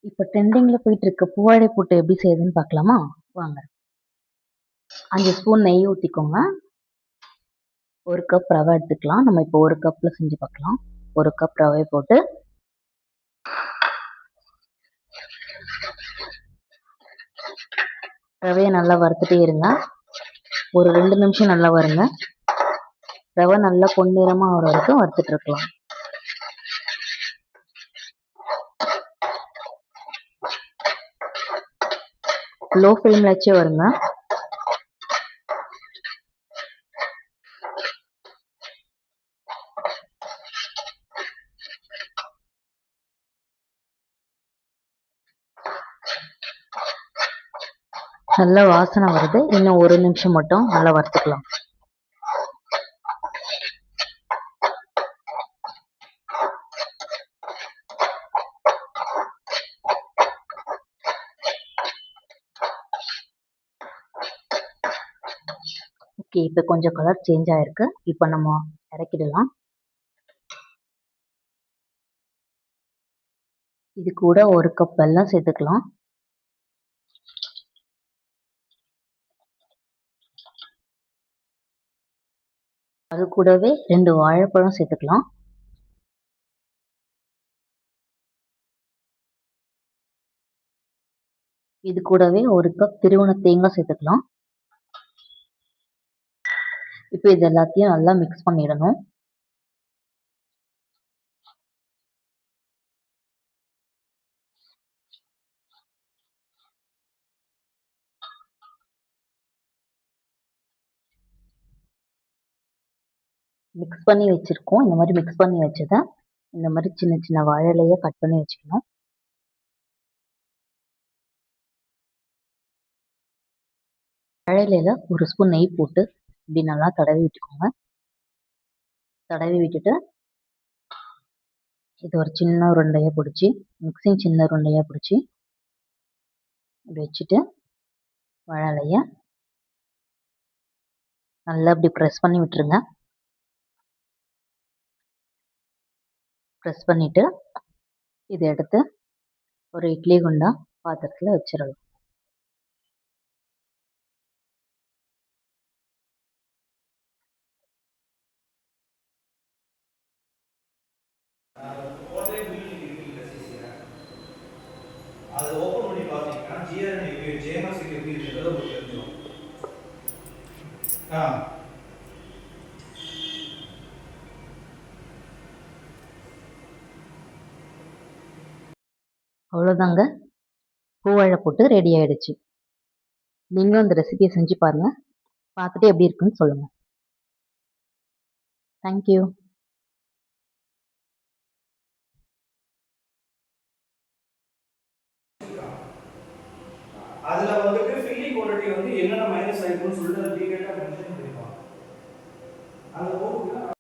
இப்போ ட்ரெண்டிங்கில் போயிட்டு இருக்க பூவாழை புட்டு எப்படி செய்யுதுன்னு பார்க்கலாமா? வாங்க. 5 ஸ்பூன் நெய் ஊற்றிக்கோங்க. 1 கப் ரவை எடுத்துக்கலாம். நம்ம இப்போ 1 கப்பில் செஞ்சு பார்க்கலாம். 1 கப் ரவை போட்டு ரவையை நல்லா வறுத்துட்டே இருங்க. ஒரு 2 நிமிஷம் நல்லா வருங்க. ரவை நல்லா பொன்னிறமாக ஆகிற வரைக்கும் வறுத்துட்டு இருக்கலாம். லோ ஃப்ளேமில் வச்சே வருங்க. நல்லா வாசனை வருது. இன்னும் 1 நிமிஷம் மட்டும் நல்லா வறுத்துக்கலாம். ஓகே, இப்போ கொஞ்சம் கலர் சேஞ்ச் ஆயிருக்கு. இப்போ நம்ம இறக்கிடலாம். இது கூட 1 கப் வெல்லம் சேர்த்துக்கலாம். அது கூடவே 2 வாழைப்பழம் சேர்த்துக்கலாம். இது கூடவே 1 கப் திருவன தேங்காய் சேர்த்துக்கலாம். இப்போ இது எல்லாத்தையும் நல்லா மிக்ஸ் பண்ணிடணும். மிக்ஸ் பண்ணி வச்சுருக்கோம். இந்த மாதிரி மிக்ஸ் பண்ணி வச்சதை இந்த மாதிரி சின்ன சின்ன வாழை இலையை கட் பண்ணி வச்சுக்கணும். வாழை இலையில 1 ஸ்பூன் நெய் போட்டு இப்படி நல்லா தடவி விட்டுக்கோங்க. தடவி விட்டுட்டு இது ஒரு சின்ன உருண்டையாக பிடிச்சி சின்ன உருண்டையாக பிடிச்சி இப்படி வச்சுட்டு வாழை இலையை நல்லா இப்படி ப்ரெஸ் பண்ணி விட்டுருங்க. ப்ரெஸ் பண்ணிவிட்டு இதை எடுத்து ஒரு இட்லி குண்டா பாத்திரத்தில் வச்சிடலாம். அது ஓப்பன் பண்ணி பார்த்தீங்கன்னா ஜேஎம்எஸ்க்கு எப்படி இருக்குன்றத உங்களுக்கு தெரிஞ்சிடும். அவ்வளோதாங்க, பூவாழை போட்டு ரெடி ஆயிடுச்சு. நீங்களும் அந்த ரெசிபியை செஞ்சு பாருங்க. பார்த்துட்டு எப்படி இருக்குன்னு சொல்லுங்க. தேங்க்யூ. அதுல வந்துட்டு ஃபில்லிங் குவாலிட்டி வந்து என்னென்ன மைனஸ் ஆயிருக்குன்னு சொல்லிட்டு டீடைலா மென்ஷன் பண்ணிருப்பாங்க. அந்த